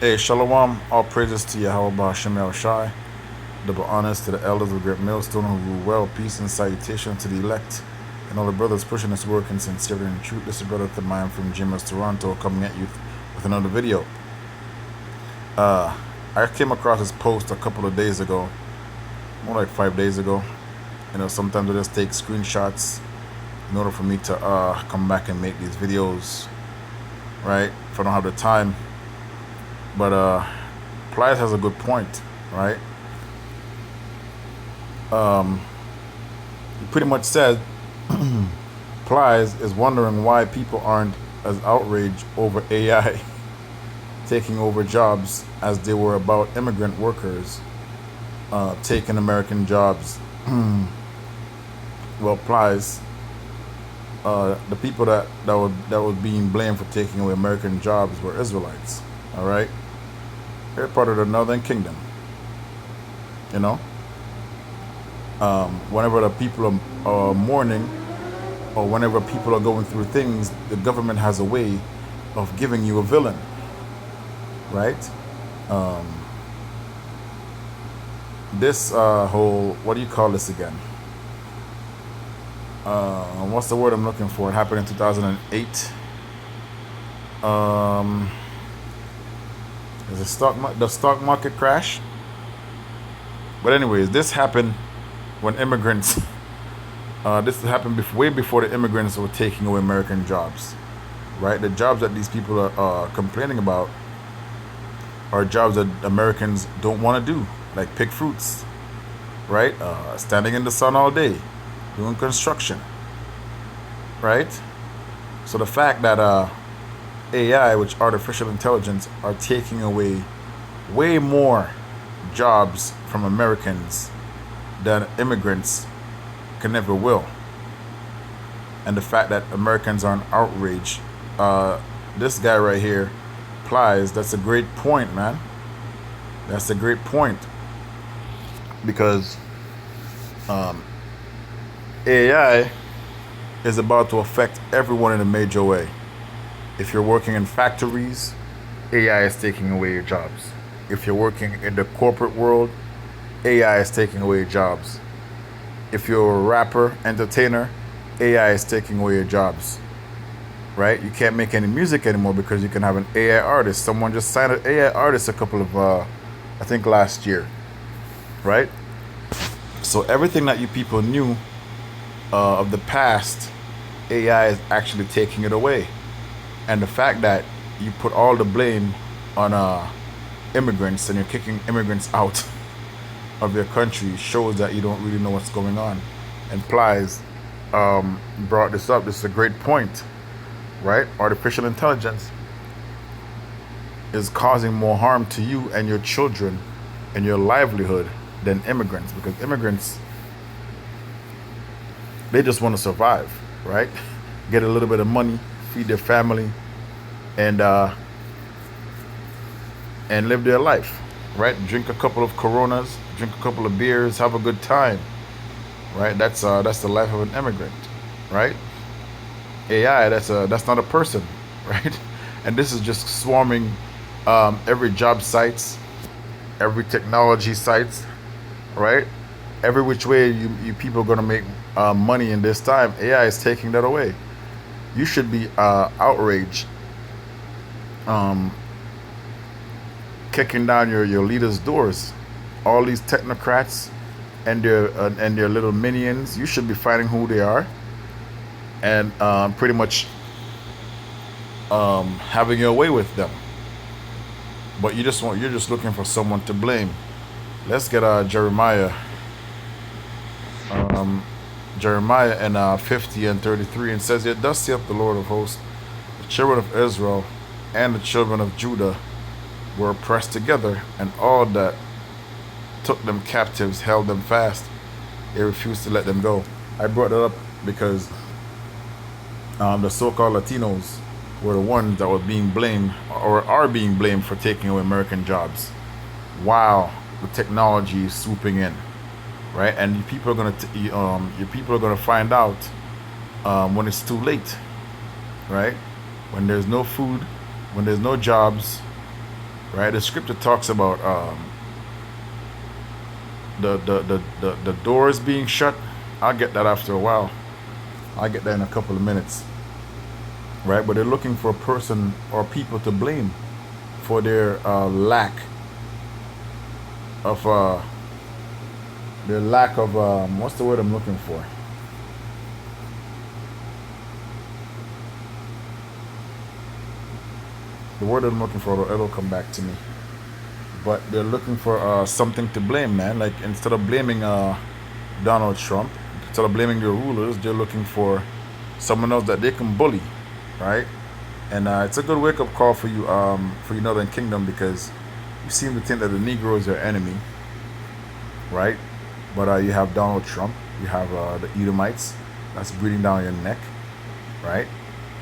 Hey, Shalom, all praises to Yahweh Ba'Shem Shai. Double honors to the elders of Great Millstone who rule well, peace and salutation to the elect, and all the brothers pushing this work in sincerity and truth. This is Brother Thamine from GMS Toronto coming at you with another video. I came across this post a couple of days ago, more like 5 days ago. Sometimes I just take screenshots in order for me to come back and make these videos, right? If I don't have the time. But Plies has a good point, right? He pretty much said Plies is wondering why people aren't as outraged over AI taking over jobs as they were about immigrant workers taking American jobs. Well, Plies, the people that was being blamed for taking away American jobs were Israelites. All right, they're part of the Northern Kingdom. Whenever the people are mourning, or whenever people are going through things, the government has a way of giving you a villain, right? This whole, what do you call this again? What's the word I'm looking for? It happened in 2008. Is the stock market crash? But anyways, this happened when immigrants. This happened way before the immigrants were taking away American jobs, right? The jobs that these people are complaining about are jobs that Americans don't want to do, like pick fruits, right? Standing in the sun all day, doing construction, right? So the fact that AI, which artificial intelligence, are taking away way more jobs from Americans than immigrants can never will. And the fact that Americans aren't outraged, this guy right here, Plies, that's a great point, man. That's a great point. Because AI is about to affect everyone in a major way. If you're working in factories, AI is taking away your jobs. If you're working in the corporate world, AI is taking away your jobs. If you're a rapper, entertainer, AI is taking away your jobs, right? You can't make any music anymore because you can have an AI artist. Someone just signed an AI artist a couple of, I think last year, right? So everything that you people knew of the past, AI is actually taking it away. And the fact that you put all the blame on immigrants and you're kicking immigrants out of your country shows that you don't really know what's going on. And Plies brought this up. This is a great point, right? Artificial intelligence is causing more harm to you and your children and your livelihood than immigrants, because immigrants, they just want to survive, right? Get a little bit of money, feed their family, and live their life, right? Drink a couple of Coronas, drink a couple of beers, have a good time, right? That's the life of an immigrant, right? AI, that's not a person, right? And this is just swarming every job sites, every technology sites, right? Every which way you people are gonna make money in this time. AI is taking that away. You should be outraged, kicking down your leaders' doors. All these technocrats and their little minions. You should be finding who they are and pretty much having your way with them. But you're just looking for someone to blame. Let's get Jeremiah. Jeremiah in 50 and 33, and says, "Yet thus saith the Lord of hosts, the children of Israel and the children of Judah were pressed together, and all that took them captives held them fast. They refused to let them go." I brought that up because the so-called Latinos were the ones that were being blamed, or are being blamed, for taking away American jobs, while the technology is swooping in. Right, and your people are gonna find out when it's too late, right? When there's no food, when there's no jobs, right? The scripture talks about the doors being shut. I'll get that after a while. I'll get that in a couple of minutes, right? But they're looking for a person or people to blame for their of lack of what's the word I'm looking for? The word I'm looking for, it'll come back to me. But they're looking for something to blame, man. Like instead of blaming Donald Trump, instead of blaming their rulers, they're looking for someone else that they can bully, right? And it's a good wake up call for you Northern Kingdom, because you seem to think that the Negro is your enemy, right? But you have Donald Trump, you have the Edomites that's breathing down your neck, right?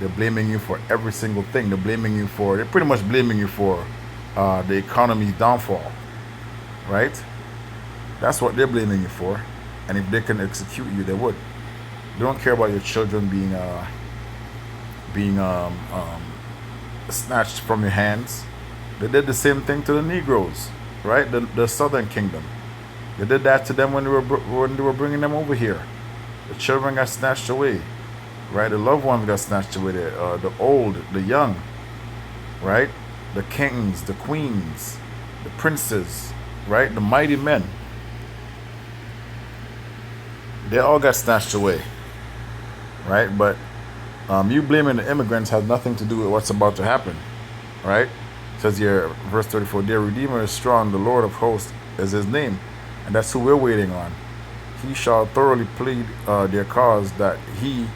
They're blaming you for every single thing. They're pretty much blaming you for the economy's downfall, right? That's what they're blaming you for. And if they can execute you, they would. They don't care about your children being snatched from your hands. They did the same thing to the Negroes, right? The Southern Kingdom. They did that to them when they were bringing them over here. The children got snatched away, right? The loved ones got snatched away. The old, the young, right? The kings, the queens, the princes, right? The mighty men. They all got snatched away, right? But you blaming the immigrants has nothing to do with what's about to happen, right? It says here, verse 34, their Redeemer is strong, the Lord of hosts is his name. And that's who we're waiting on. He shall thoroughly plead their cause, that he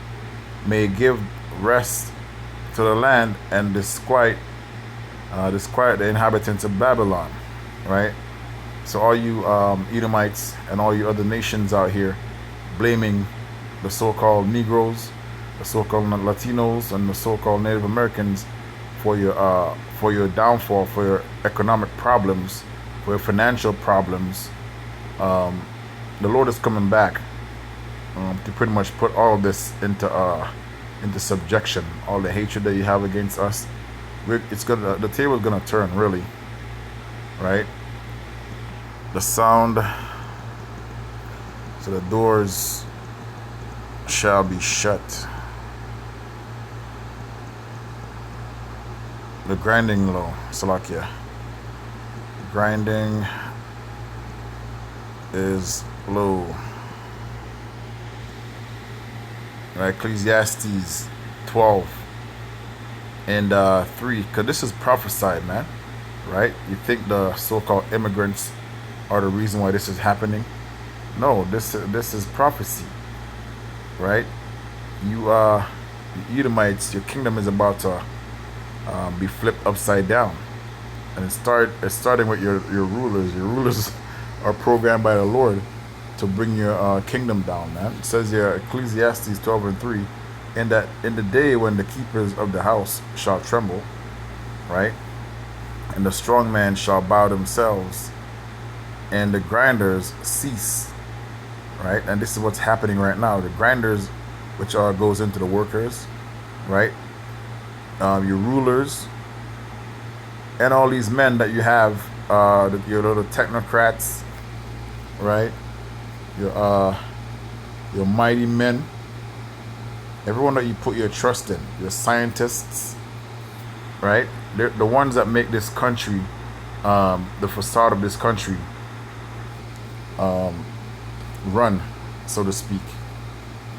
may give rest to the land and disquiet the inhabitants of Babylon, right? So all you Edomites and all you other nations out here blaming the so-called Negroes, the so-called Latinos, and the so-called Native Americans for your downfall, for your economic problems, for your financial problems. The Lord is coming back to pretty much put all of this into subjection. All the hatred that you have against us, the table's gonna turn, really, right? The sound. So the doors shall be shut. The grinding low, Salakia. Grinding is low. Right, Ecclesiastes 12 and 3, because this is prophesied, man. Right? You think the so-called immigrants are the reason why this is happening? No, this is prophecy, right? You Edomites, your kingdom is about to be flipped upside down, and it's starting with your rulers. Your rulers are programmed by the Lord to bring your kingdom down, man. It says here, Ecclesiastes 12 and 3, and that in the day when the keepers of the house shall tremble, right, and the strong man shall bow themselves, and the grinders cease. Right, and this is what's happening right now. The grinders, which goes into the workers, right? Your rulers, and all these men that you have, your little technocrats, right? Your mighty men, everyone that you put your trust in, your scientists, right? They're the ones that make this country, the facade of this country, run, so to speak.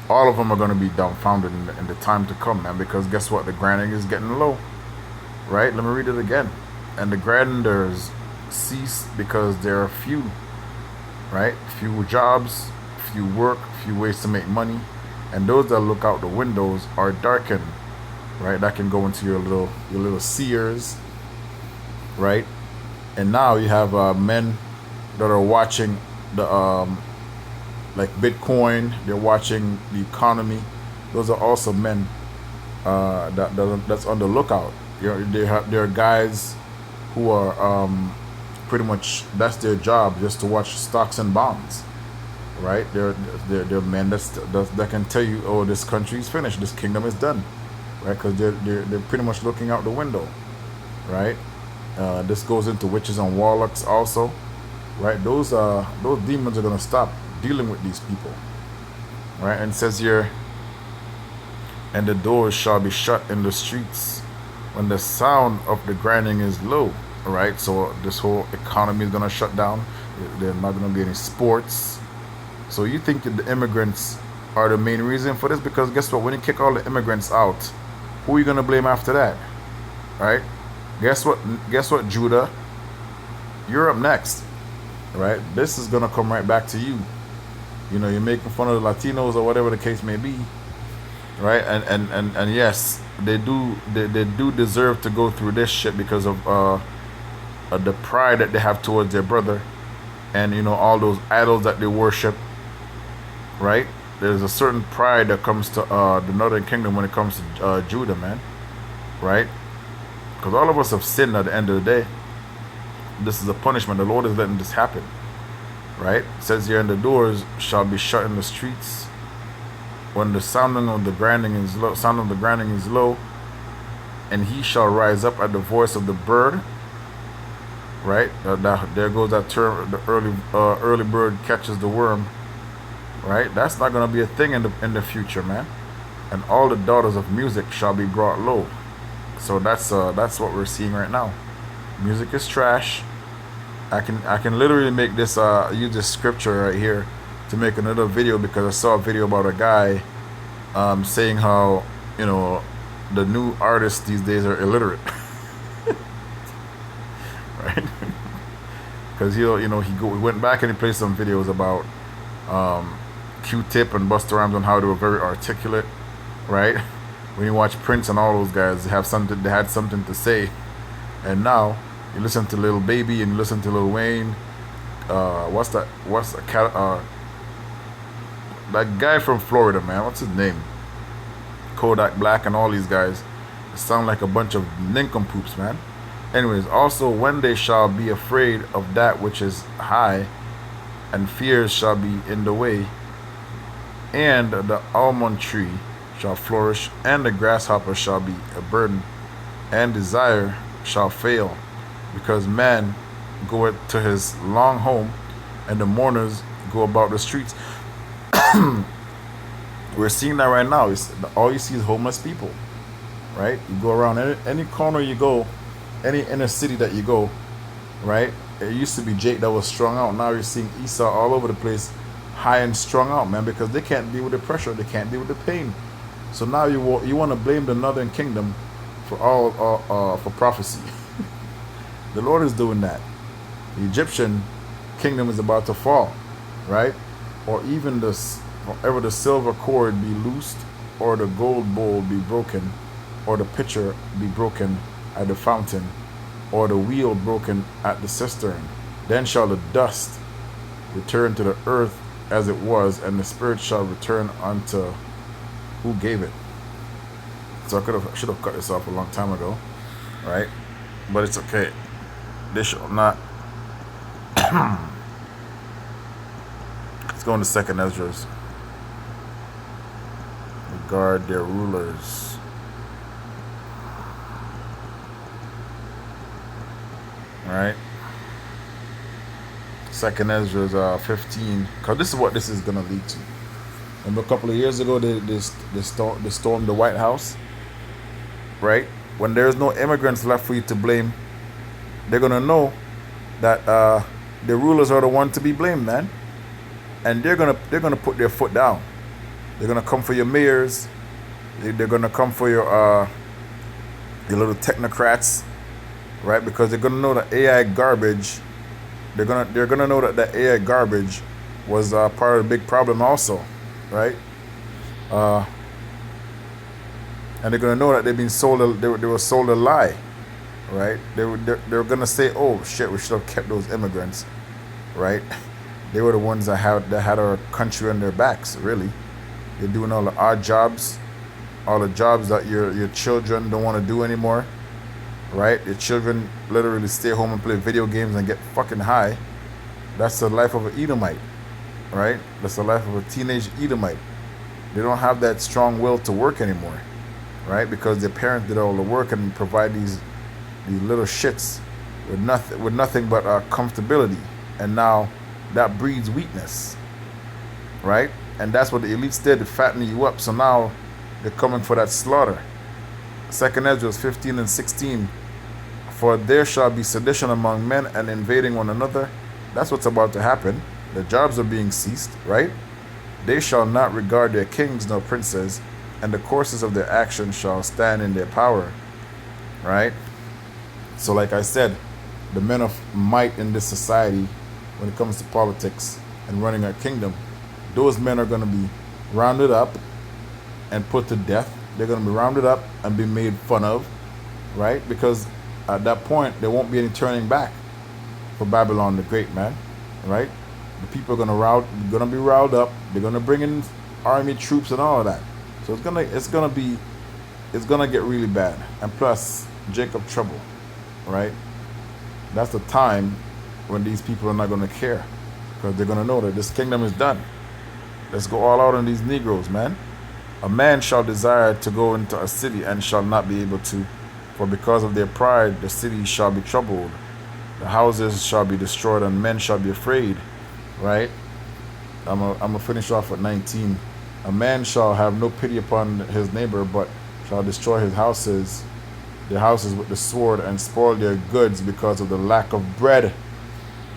All of them are going to be dumbfounded in the time to come, man, because guess what? The grinding is getting low, right? Let me read it again. And the grinders cease because there are few, right? Few jobs, few work, few ways to make money, and those that look out the windows are darkened, right? That can go into your little seers, right? And now you have men that are watching the like Bitcoin. They're watching the economy. Those are also men that's on the lookout. There are guys who are pretty much, that's their job, just to watch stocks and bonds, right? They're men that can tell you, oh, this country is finished, this kingdom is done, right? Because they're pretty much looking out the window, right? This goes into witches and warlocks also, right? Those demons are gonna stop dealing with these people, right? And it says here, and the doors shall be shut in the streets when the sound of the grinding is low, right? So this whole economy is gonna shut down. There's not gonna be any sports. So you think that the immigrants are the main reason for this? Because guess what? When you kick all the immigrants out, who are you gonna blame after that, right? Guess what? Guess what, Judah? You're up next, right? This is gonna come right back to you. You know, you're making fun of the Latinos or whatever the case may be, right? And yes, they do deserve to go through this shit because of the pride that they have towards their brother, and you know all those idols that they worship, right? There's a certain pride that comes to the Northern Kingdom when it comes to Judah, man, right? Because all of us have sinned at the end of the day. This is a punishment. The Lord is letting this happen, right? It says here, and the doors shall be shut in the streets when the sounding of the grinding is low. Sound of the grinding is low, and he shall rise up at the voice of the bird. Right? There goes that term. The early bird catches the worm. Right? That's not gonna be a thing in the future, man. And all the daughters of music shall be brought low. So that's what we're seeing right now. Music is trash. I can literally make this use this scripture right here to make another video, because I saw a video about a guy saying how, you know, the new artists these days are illiterate. Right? Because he went back and he played some videos about Q-Tip and Busta Rhymes on how they were very articulate, right? When you watch Prince and all those guys, they had something to say. And now you listen to Lil Baby and you listen to Lil Wayne. That guy from Florida, man, what's his name? Kodak Black and all these guys. They sound like a bunch of nincompoops, man. Anyways, also when they shall be afraid of that which is high, and fears shall be in the way, and the almond tree shall flourish, and the grasshopper shall be a burden, and desire shall fail, because man goeth to his long home, and the mourners go about the streets. We're seeing that right now. All you see is homeless people, right? You go around any corner you go, any inner city that you go, right? It used to be Jake that was strung out. Now you're seeing Esau all over the place, high and strung out, man, because they can't deal with the pressure, they can't deal with the pain. So now you want to blame the Northern Kingdom for for prophecy. The Lord is doing that. The Egyptian kingdom is about to fall, right? Or even wherever the silver cord be loosed, or the gold bowl be broken, or the pitcher be broken at the fountain, or the wheel broken at the cistern, then shall the dust return to the earth as it was, and the spirit shall return unto who gave it. So I should have cut this off a long time ago, right? But it's okay. This shall not. Let's go into Second Esdras. Regard their rulers. Right? Second Esdras 15. Because this is what this is going to lead to. Remember a couple of years ago, they stormed the White House, right? When there's no immigrants left for you to blame, they're going to know that the rulers are the one to be blamed, man. And they're gonna put their foot down. They're gonna come for your mayors. They're gonna come for your little technocrats, right? Because they're gonna know that AI garbage. They're gonna know that the AI garbage was part of the big problem also, right? And they're gonna know that they've been sold. They were sold a lie, right? They're gonna say, "Oh shit, we should have kept those immigrants," right? They were the ones that had our country on their backs, really. They're doing all the odd jobs, all the jobs that your children don't want to do anymore, right? Your children literally stay home and play video games and get fucking high. That's the life of an Edomite, right? That's the life of a teenage Edomite. They don't have that strong will to work anymore, right? Because their parents did all the work and provide these little shits with nothing but comfortability, and now that breeds weakness, right? And that's what the elites did to fatten you up. So now they're coming for that slaughter. Second Ezra 15:16. For there shall be sedition among men and invading one another. That's what's about to happen. The jobs are being ceased, right? They shall not regard their kings nor princes, and the courses of their actions shall stand in their power, right? So, like I said, the men of might in this society, when it comes to politics and running a kingdom, those men are going to be rounded up and put to death. They're going to be rounded up and be made fun of, right? Because at that point, there won't be any turning back for Babylon the Great, man, right? The people are gonna be riled up. They're gonna bring in army troops and all of that. So it's gonna get really bad. And plus, Jacob trouble, right? That's the time when these people are not gonna care, because they're gonna know that this kingdom is done. Let's go all out on these Negroes, man. A man shall desire to go into a city and shall not be able to, for because of their pride the city shall be troubled, the houses shall be destroyed, and men shall be afraid. Right? I'm gonna finish off with 19. A man shall have no pity upon his neighbor, but shall destroy their houses with the sword, and spoil their goods because of the lack of bread,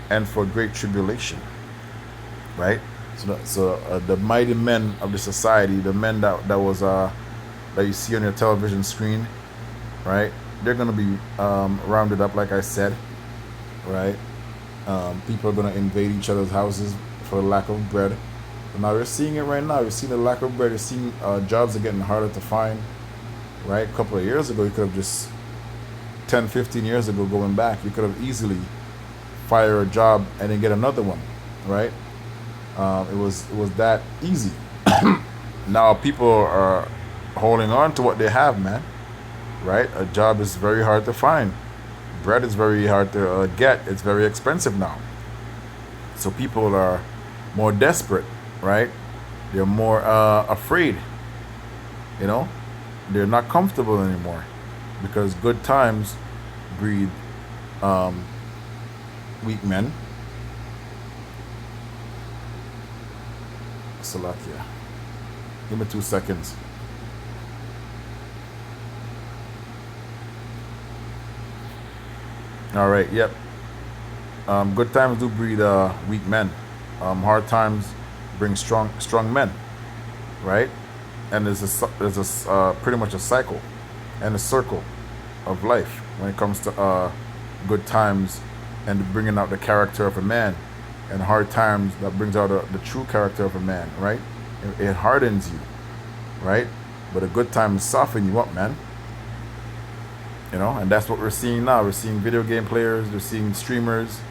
and for great tribulation. Right? So the mighty men of the society, the men that you see on your television screen, right? They're gonna be rounded up, like I said, right? People are gonna invade each other's houses for the lack of bread. And now we're seeing it right now. We're seeing the lack of bread. We're seeing jobs are getting harder to find, right? A couple of years ago, you could have just 10, 15 years ago, going back, you could have easily fire a job and then get another one, right? It was that easy. Now people are holding on to what they have, man. Right? A job is very hard to find. Bread is very hard to get. It's very expensive now. So people are more desperate, right? They're more afraid. You know, they're not comfortable anymore, because good times breed weak men. Salakia. Give me 2 seconds. All right. Yep. Good times do breed weak men. Hard times bring strong men, right? And there's pretty much a cycle and a circle of life when it comes to good times and bringing out the character of a man, and hard times that brings out the true character of a man, right? It hardens you, right? But a good time soften you up, man. You know, and that's what we're seeing now. We're seeing video game players, we're seeing streamers.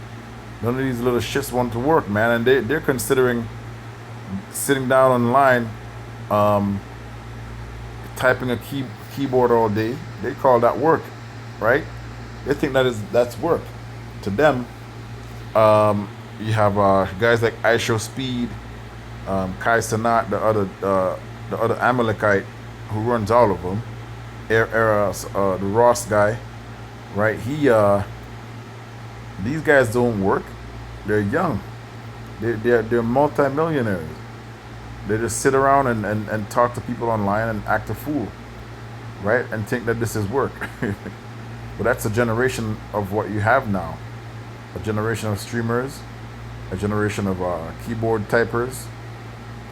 None of these little shits want to work, man. And they're considering sitting down online, typing a keyboard all day. They call that work, right? They think that's work. To them, you have guys like Isho Speed, Kai Sanat, the other Amalekite who runs all of them. The Ross guy, right? These guys don't work. They're young. They're multi-millionaires. They just sit around and talk to people online and act a fool, right? And think that this is work. But that's a generation of what you have now. A generation of streamers, a generation of keyboard typers,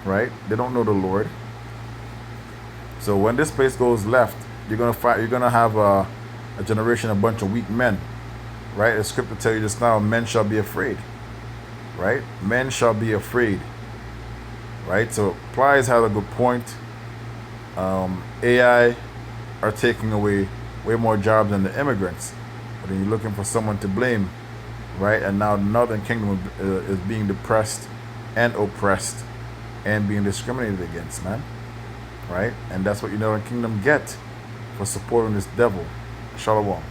right? They don't know the Lord. So when this place goes left, you're gonna have a generation, a bunch of weak men, right? The scripture tell you just now, men shall be afraid, right? Men shall be afraid, right? So Plies had a good point. AI are taking away way more jobs than the immigrants, but then you're looking for someone to blame, right? And now the Northern Kingdom is being depressed and oppressed and being discriminated against, man, right? And that's what you Northern Kingdom get for supporting this devil. Shalom.